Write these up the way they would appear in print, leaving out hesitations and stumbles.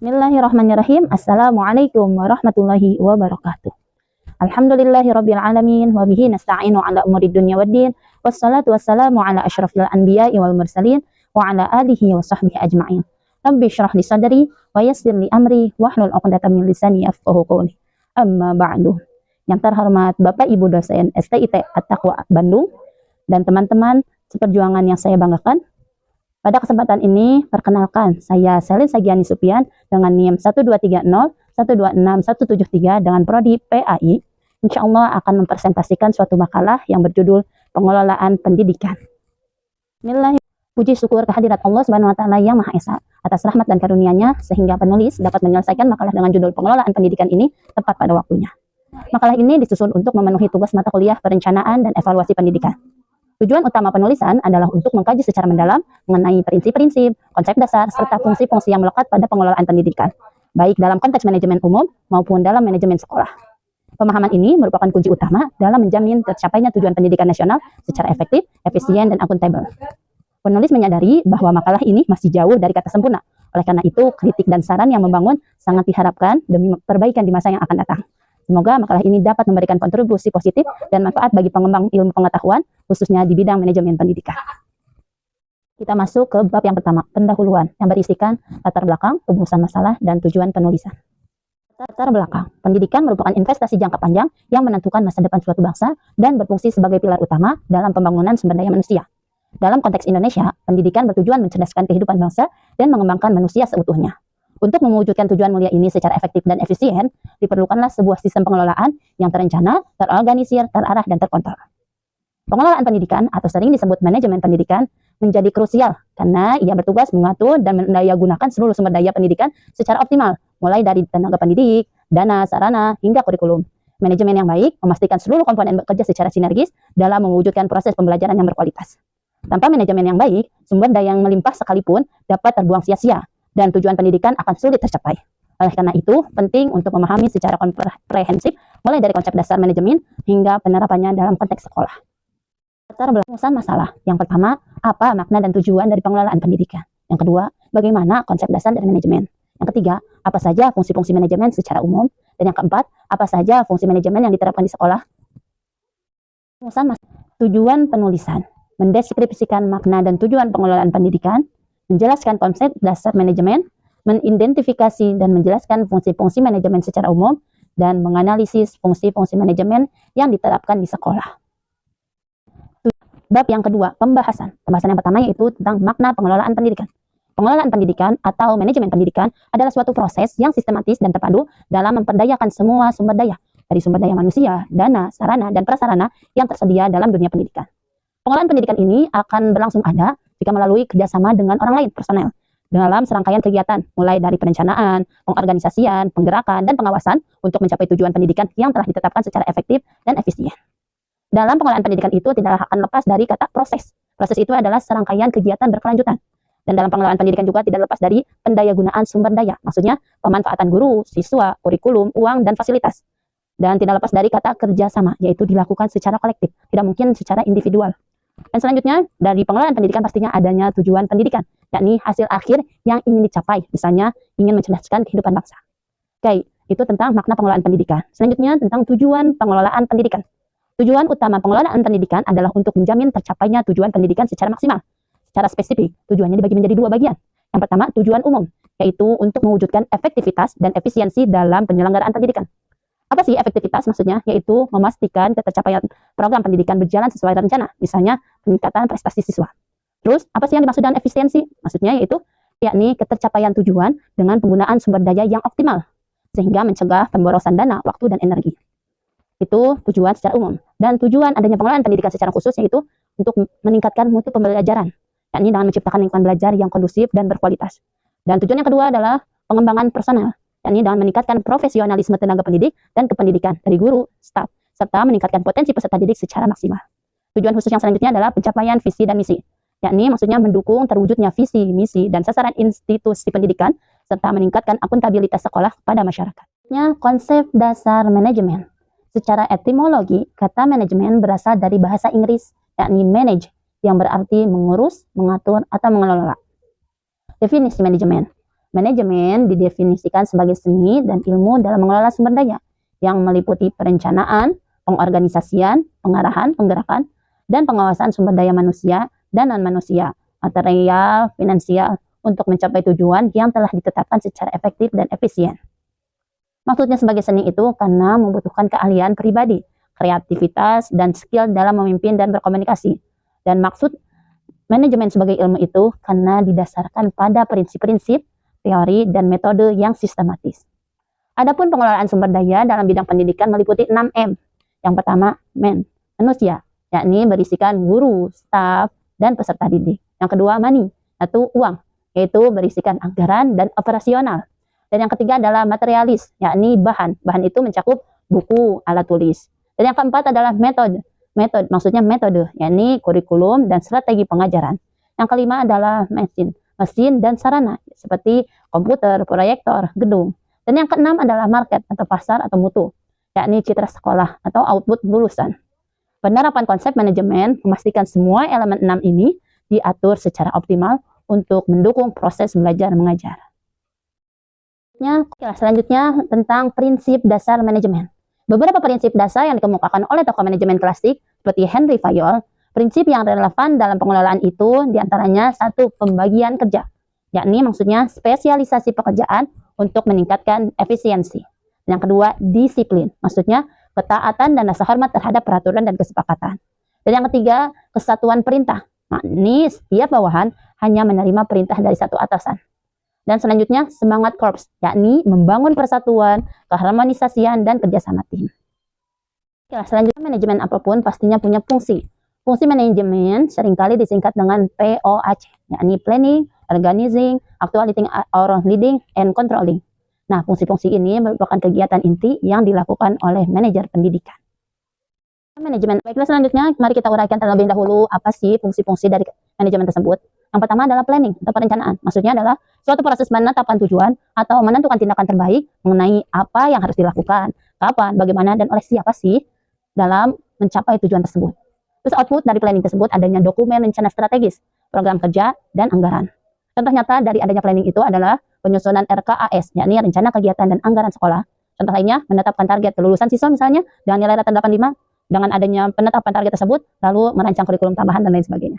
Bismillahirrahmanirrahim. Assalamualaikum warahmatullahi wabarakatuh. Alhamdulillahirabbil alamin wa bihi nasta'inu ala umuri dunya waddin. Wassalatu wassalamu ala asyrafil anbiya'i wal mursalin wa ala alihi wa sahbihi ajma'in. Rabbi syrah li sadri wa yassir li amri wahlul 'uqdatam min lisani yafqahu qawli. Amma ba'du. Yang terhormat Bapak Ibu dosen STIT At-Taqwa Bandung dan teman-teman seperjuangan yang saya banggakan. Pada kesempatan ini, perkenalkan, saya Selin Sagiani Supian dengan NIM 12301261173 dengan Prodi PAI. Insya Allah akan mempresentasikan suatu makalah yang berjudul Pengelolaan Pendidikan. Bismillahirrahmanirrahim. Puji syukur kehadirat Allah Subhanahu wa Ta'ala yang Maha Esa atas rahmat dan karunia-Nya sehingga penulis dapat menyelesaikan makalah dengan judul Pengelolaan Pendidikan ini tepat pada waktunya. Makalah ini disusun untuk memenuhi tugas mata kuliah perencanaan dan evaluasi pendidikan. Tujuan utama penulisan adalah untuk mengkaji secara mendalam mengenai prinsip-prinsip, konsep dasar, serta fungsi-fungsi yang melekat pada pengelolaan pendidikan, baik dalam konteks manajemen umum maupun dalam manajemen sekolah. Pemahaman ini merupakan kunci utama dalam menjamin tercapainya tujuan pendidikan nasional secara efektif, efisien, dan akuntabel. Penulis menyadari bahwa makalah ini masih jauh dari kata sempurna. Oleh karena itu, kritik dan saran yang membangun sangat diharapkan demi perbaikan di masa yang akan datang. Semoga makalah ini dapat memberikan kontribusi positif dan manfaat bagi pengembang ilmu pengetahuan, khususnya di bidang manajemen pendidikan. Kita masuk ke bab yang pertama, pendahuluan, yang berisikan latar belakang, rumusan masalah, dan tujuan penulisan. Latar belakang, pendidikan merupakan investasi jangka panjang yang menentukan masa depan suatu bangsa dan berfungsi sebagai pilar utama dalam pembangunan sumber daya manusia. Dalam konteks Indonesia, pendidikan bertujuan mencerdaskan kehidupan bangsa dan mengembangkan manusia seutuhnya. Untuk mewujudkan tujuan mulia ini secara efektif dan efisien, diperlukanlah sebuah sistem pengelolaan yang terencana, terorganisir, terarah, dan terkontrol. Pengelolaan pendidikan atau sering disebut manajemen pendidikan menjadi krusial karena ia bertugas mengatur dan mendayagunakan seluruh sumber daya pendidikan secara optimal, mulai dari tenaga pendidik, dana, sarana, hingga kurikulum. Manajemen yang baik memastikan seluruh komponen bekerja secara sinergis dalam mewujudkan proses pembelajaran yang berkualitas. Tanpa manajemen yang baik, sumber daya yang melimpah sekalipun dapat terbuang sia-sia, dan tujuan pendidikan akan sulit tercapai. Oleh karena itu, penting untuk memahami secara komprehensif, mulai dari konsep dasar manajemen hingga penerapannya dalam konteks sekolah. Latar belakang masalah. Yang pertama, apa makna dan tujuan dari pengelolaan pendidikan? Yang kedua, bagaimana konsep dasar dari manajemen? Yang ketiga, apa saja fungsi-fungsi manajemen secara umum? Dan yang keempat, apa saja fungsi manajemen yang diterapkan di sekolah? Tujuan penulisan. Mendeskripsikan makna dan tujuan pengelolaan pendidikan, menjelaskan konsep dasar manajemen, mengidentifikasi dan menjelaskan fungsi-fungsi manajemen secara umum, dan menganalisis fungsi-fungsi manajemen yang diterapkan di sekolah. Bab yang kedua, pembahasan. Pembahasan yang pertama yaitu tentang makna pengelolaan pendidikan. Pengelolaan pendidikan atau manajemen pendidikan adalah suatu proses yang sistematis dan terpadu dalam memperdayakan semua sumber daya, dari sumber daya manusia, dana, sarana, dan prasarana yang tersedia dalam dunia pendidikan. Pengelolaan pendidikan ini akan berlangsung ada jika melalui kerjasama dengan orang lain, personel, dalam serangkaian kegiatan, mulai dari perencanaan, pengorganisasian, penggerakan, dan pengawasan untuk mencapai tujuan pendidikan yang telah ditetapkan secara efektif dan efisien. Dalam pengelolaan pendidikan itu tidak akan lepas dari kata proses. Proses itu adalah serangkaian kegiatan berkelanjutan. Dan dalam pengelolaan pendidikan juga tidak lepas dari pendayagunaan sumber daya, maksudnya pemanfaatan guru, siswa, kurikulum, uang, dan fasilitas. Dan tidak lepas dari kata kerjasama, yaitu dilakukan secara kolektif, tidak mungkin secara individual. Dan selanjutnya, dari pengelolaan pendidikan pastinya adanya tujuan pendidikan, yakni hasil akhir yang ingin dicapai, misalnya ingin mencerdaskan kehidupan bangsa. Oke, itu tentang makna pengelolaan pendidikan. Selanjutnya, tentang tujuan pengelolaan pendidikan. Tujuan utama pengelolaan pendidikan adalah untuk menjamin tercapainya tujuan pendidikan secara maksimal. Secara spesifik, tujuannya dibagi menjadi dua bagian. Yang pertama, tujuan umum, yaitu untuk mewujudkan efektivitas dan efisiensi dalam penyelenggaraan pendidikan. Apa sih efektivitas? Maksudnya yaitu memastikan ketercapaian program pendidikan berjalan sesuai rencana, misalnya peningkatan prestasi siswa. Terus, apa sih yang dimaksud dengan efisiensi? Maksudnya yaitu yakni ketercapaian tujuan dengan penggunaan sumber daya yang optimal, sehingga mencegah pemborosan dana, waktu, dan energi. Itu tujuan secara umum. Dan tujuan adanya pengelolaan pendidikan secara khusus yaitu untuk meningkatkan mutu pembelajaran, yakni dengan menciptakan lingkungan belajar yang kondusif dan berkualitas. Dan tujuan yang kedua adalah pengembangan personal, yakni dengan meningkatkan profesionalisme tenaga pendidik dan kependidikan dari guru, staf, serta meningkatkan potensi peserta didik secara maksimal. Tujuan khusus yang selanjutnya adalah pencapaian visi dan misi, yakni maksudnya mendukung terwujudnya visi, misi, dan sasaran institusi pendidikan, serta meningkatkan akuntabilitas sekolah pada masyarakat. Konsep dasar manajemen. Secara etimologi, kata manajemen berasal dari bahasa Inggris, yakni manage, yang berarti mengurus, mengatur, atau mengelola. Definisi manajemen. Manajemen didefinisikan sebagai seni dan ilmu dalam mengelola sumber daya yang meliputi perencanaan, pengorganisasian, pengarahan, penggerakan, dan pengawasan sumber daya manusia dan non-manusia, material, finansial, untuk mencapai tujuan yang telah ditetapkan secara efektif dan efisien. Maksudnya sebagai seni itu karena membutuhkan keahlian pribadi, kreativitas, dan skill dalam memimpin dan berkomunikasi. Dan maksud manajemen sebagai ilmu itu karena didasarkan pada prinsip-prinsip, teori, dan metode yang sistematis. Adapun pengelolaan sumber daya dalam bidang pendidikan meliputi 6M. Yang pertama, manusia, yakni berisikan guru, staf, dan peserta didik. Yang kedua, money, yaitu uang, yaitu berisikan anggaran dan operasional. Dan yang ketiga adalah materialis, yakni bahan. Bahan itu mencakup buku, alat tulis. Dan yang keempat adalah metode, maksudnya metode, yakni kurikulum dan strategi pengajaran. Yang kelima adalah mesin dan sarana, seperti komputer, proyektor, gedung. Dan yang keenam adalah market atau pasar atau mutu, yakni citra sekolah atau output lulusan. Penerapan konsep manajemen memastikan semua elemen 6 ini diatur secara optimal untuk mendukung proses belajar mengajar. Selanjutnya tentang prinsip dasar manajemen. Beberapa prinsip dasar yang dikemukakan oleh tokoh manajemen klasik seperti Henry Fayol. Prinsip yang relevan dalam pengelolaan itu diantaranya satu, pembagian kerja, yakni maksudnya spesialisasi pekerjaan untuk meningkatkan efisiensi. Yang kedua, disiplin, maksudnya ketaatan dan rasa hormat terhadap peraturan dan kesepakatan. Dan yang ketiga, kesatuan perintah, yakni setiap bawahan hanya menerima perintah dari satu atasan. Dan selanjutnya, semangat korps, yakni membangun persatuan, keharmonisasian, dan kerjasama tim. Selanjutnya, manajemen apapun pastinya punya fungsi. Fungsi manajemen seringkali disingkat dengan POAC, yakni planning, organizing, actuating or leading, and controlling. Nah, fungsi-fungsi ini merupakan kegiatan inti yang dilakukan oleh manajer pendidikan. Manajemen. Baiklah, selanjutnya mari kita uraikan terlebih dahulu apa sih fungsi-fungsi dari manajemen tersebut. Yang pertama adalah planning atau perencanaan. Maksudnya adalah suatu proses menetapkan tujuan atau menentukan tindakan terbaik mengenai apa yang harus dilakukan, kapan, bagaimana, dan oleh siapa sih dalam mencapai tujuan tersebut. Terus output dari planning tersebut adanya dokumen rencana strategis, program kerja, dan anggaran. Contoh nyata dari adanya planning itu adalah penyusunan RKAS, yakni rencana kegiatan dan anggaran sekolah. Contoh lainnya, menetapkan target kelulusan siswa misalnya dengan nilai rata 85. Dengan adanya penetapan target tersebut, lalu merancang kurikulum tambahan dan lain sebagainya.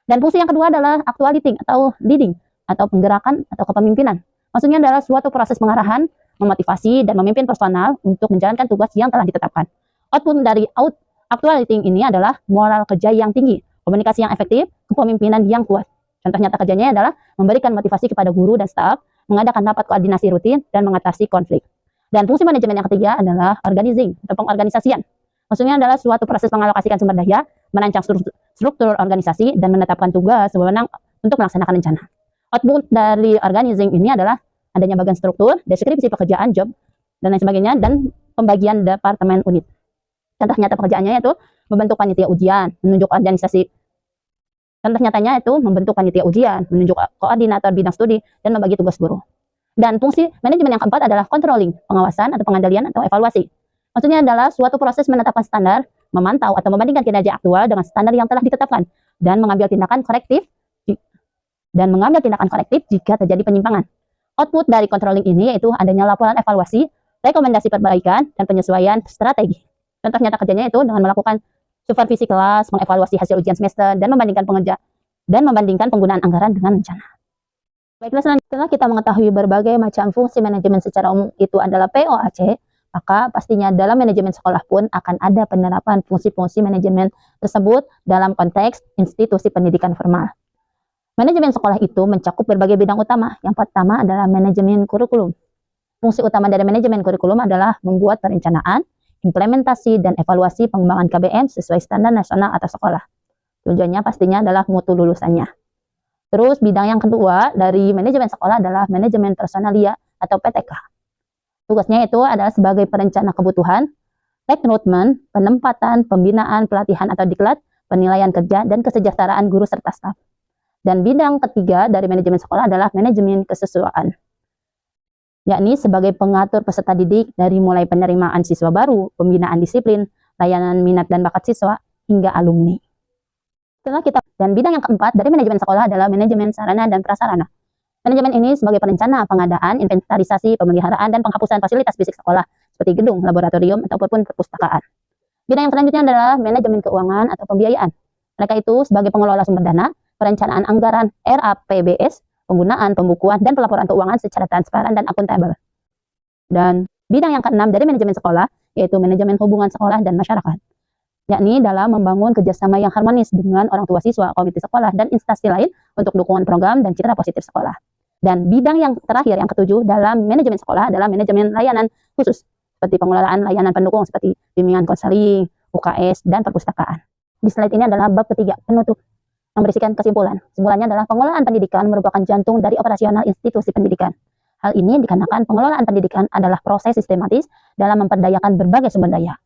Dan fungsi yang kedua adalah actuating atau leading, atau penggerakan atau kepemimpinan. Maksudnya adalah suatu proses pengarahan, memotivasi, dan memimpin personal untuk menjalankan tugas yang telah ditetapkan. Output dari actuating ini adalah moral kerja yang tinggi, komunikasi yang efektif, kepemimpinan yang kuat. Contoh nyata kerjanya adalah memberikan motivasi kepada guru dan staf, mengadakan rapat koordinasi rutin, dan mengatasi konflik. Dan fungsi manajemen yang ketiga adalah organizing atau pengorganisasian. Maksudnya adalah suatu proses mengalokasikan sumber daya, merancang struktur organisasi, dan menetapkan tugas wewenang untuk melaksanakan rencana. Output dari organizing ini adalah adanya bagian struktur, deskripsi pekerjaan, job, dan lain sebagainya, dan pembagian departemen unit. Contoh nyata pekerjaannya yaitu membentuk panitia ujian, menunjuk organisasi. Contoh nyatanya itu membentuk panitia ujian, menunjuk koordinator bidang studi, dan membagi tugas guru. Dan fungsi manajemen yang keempat adalah controlling, pengawasan atau pengendalian atau evaluasi. Maksudnya adalah suatu proses menetapkan standar, memantau atau membandingkan kinerja aktual dengan standar yang telah ditetapkan, dan mengambil tindakan korektif jika terjadi penyimpangan. Output dari controlling ini yaitu adanya laporan evaluasi, rekomendasi perbaikan, dan penyesuaian strategi. Contoh nyata kerjanya itu dengan melakukan supervisi kelas, mengevaluasi hasil ujian semester, dan membandingkan penggunaan anggaran dengan rencana. Baiklah, selanjutnya kita mengetahui berbagai macam fungsi manajemen secara umum itu adalah POAC, maka pastinya dalam manajemen sekolah pun akan ada penerapan fungsi-fungsi manajemen tersebut dalam konteks institusi pendidikan formal. Manajemen sekolah itu mencakup berbagai bidang utama. Yang pertama adalah manajemen kurikulum. Fungsi utama dari manajemen kurikulum adalah membuat perencanaan, implementasi, dan evaluasi pengembangan KBM sesuai standar nasional atau sekolah. Tujuannya pastinya adalah mutu lulusannya. Terus bidang yang kedua dari manajemen sekolah adalah manajemen personalia atau PTK. Tugasnya itu adalah sebagai perencana kebutuhan, rekrutmen, penempatan, pembinaan, pelatihan atau diklat, penilaian kerja, dan kesejahteraan guru serta staf. Dan bidang ketiga dari manajemen sekolah adalah manajemen kesesuaian, yakni sebagai pengatur peserta didik dari mulai penerimaan siswa baru, pembinaan disiplin, layanan minat dan bakat siswa, hingga alumni. Dan bidang yang keempat dari manajemen sekolah adalah manajemen sarana dan prasarana. Manajemen ini sebagai perencana, pengadaan, inventarisasi, pemeliharaan, dan penghapusan fasilitas fisik sekolah, seperti gedung, laboratorium, ataupun perpustakaan. Bidang yang selanjutnya adalah manajemen keuangan atau pembiayaan. Mereka itu sebagai pengelola sumber dana, perencanaan anggaran, RAPBS, penggunaan, pembukuan, dan pelaporan keuangan secara transparan dan akuntabel. Dan bidang yang keenam dari manajemen sekolah, yaitu manajemen hubungan sekolah dan masyarakat, yakni dalam membangun kerjasama yang harmonis dengan orang tua siswa, komite sekolah, dan instansi lain untuk dukungan program dan citra positif sekolah. Dan bidang yang terakhir, yang ketujuh, dalam manajemen sekolah adalah manajemen layanan khusus, seperti pengelolaan layanan pendukung seperti bimbingan konseling, UKS, dan perpustakaan. Di slide ini adalah bab ketiga, penutup, yang berisikan kesimpulan. Kesimpulannya adalah pengelolaan pendidikan merupakan jantung dari operasional institusi pendidikan. Hal ini dikarenakan pengelolaan pendidikan adalah proses sistematis dalam memperdayakan berbagai sumber daya.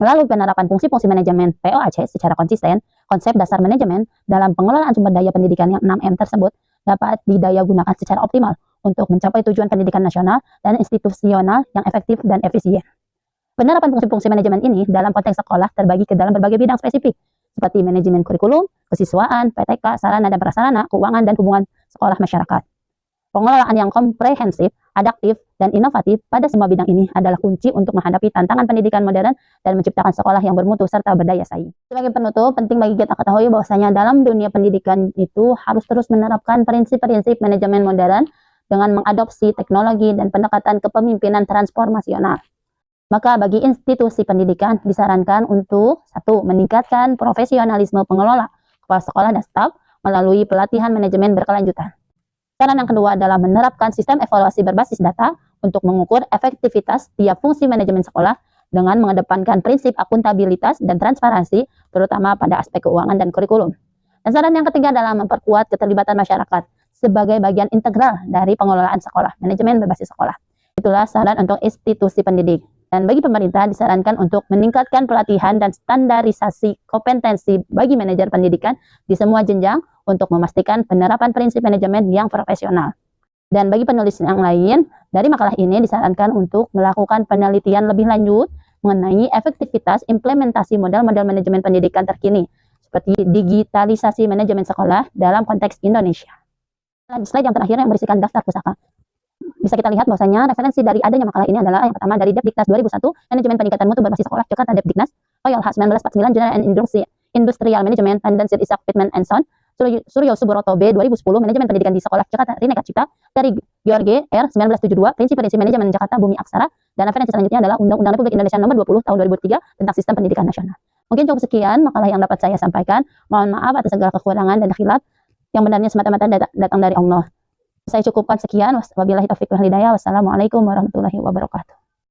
Melalui penerapan fungsi-fungsi manajemen POAC secara konsisten, konsep dasar manajemen dalam pengelolaan sumber daya pendidikan yang 6M tersebut dapat didayagunakan secara optimal untuk mencapai tujuan pendidikan nasional dan institusional yang efektif dan efisien. Penerapan fungsi-fungsi manajemen ini dalam konteks sekolah terbagi ke dalam berbagai bidang spesifik, seperti manajemen kurikulum, kesiswaan, PTK, sarana dan prasarana, keuangan, dan hubungan sekolah masyarakat. Pengelolaan yang komprehensif, adaptif, dan inovatif pada semua bidang ini adalah kunci untuk menghadapi tantangan pendidikan modern dan menciptakan sekolah yang bermutu serta berdaya saing. Sebagai penutup, penting bagi kita ketahui bahwasanya dalam dunia pendidikan itu harus terus menerapkan prinsip-prinsip manajemen modern dengan mengadopsi teknologi dan pendekatan kepemimpinan transformasional. Maka bagi institusi pendidikan disarankan untuk 1. Meningkatkan profesionalisme pengelola, kepala sekolah, dan staf melalui pelatihan manajemen berkelanjutan. Saran yang kedua adalah menerapkan sistem evaluasi berbasis data untuk mengukur efektivitas tiap fungsi manajemen sekolah dengan mengedepankan prinsip akuntabilitas dan transparansi, terutama pada aspek keuangan dan kurikulum. Dan saran yang ketiga adalah memperkuat keterlibatan masyarakat sebagai bagian integral dari pengelolaan sekolah, manajemen berbasis sekolah. Itulah saran untuk institusi pendidik. Dan bagi pemerintah disarankan untuk meningkatkan pelatihan dan standarisasi kompetensi bagi manajer pendidikan di semua jenjang untuk memastikan penerapan prinsip manajemen yang profesional. Dan bagi penulis yang lain, dari makalah ini disarankan untuk melakukan penelitian lebih lanjut mengenai efektivitas implementasi model-model manajemen pendidikan terkini, seperti digitalisasi manajemen sekolah dalam konteks Indonesia. Di slide yang terakhir yang berisikan daftar pusaka, bisa kita lihat bahwasanya referensi dari adanya makalah ini adalah yang pertama dari Depdiknas 2001, Manajemen Peningkatan Mutu Berbasis Sekolah, Jakarta Depdiknas, OYLH 1949, General and Industrial Management, Tendency Isaac Pittman and Son, Suryo Subroto B 2010, Manajemen Pendidikan di Sekolah, Jakarta Rineka Cipta, dari George R 1972, Prinsip-Prinsip Manajemen Jakarta Bumi Aksara, dan referensi selanjutnya adalah Undang-Undang Republik Indonesia Nomor 20 Tahun 2003 tentang Sistem Pendidikan Nasional. Mungkin cukup sekian makalah yang dapat saya sampaikan. Mohon maaf atas segala kekurangan dan khilaf yang benarnya semata-mata datang dari Allah. Saya cukupkan sekian. Wabillahi taufiq wal hidayah. Wassalamualaikum warahmatullahi wabarakatuh.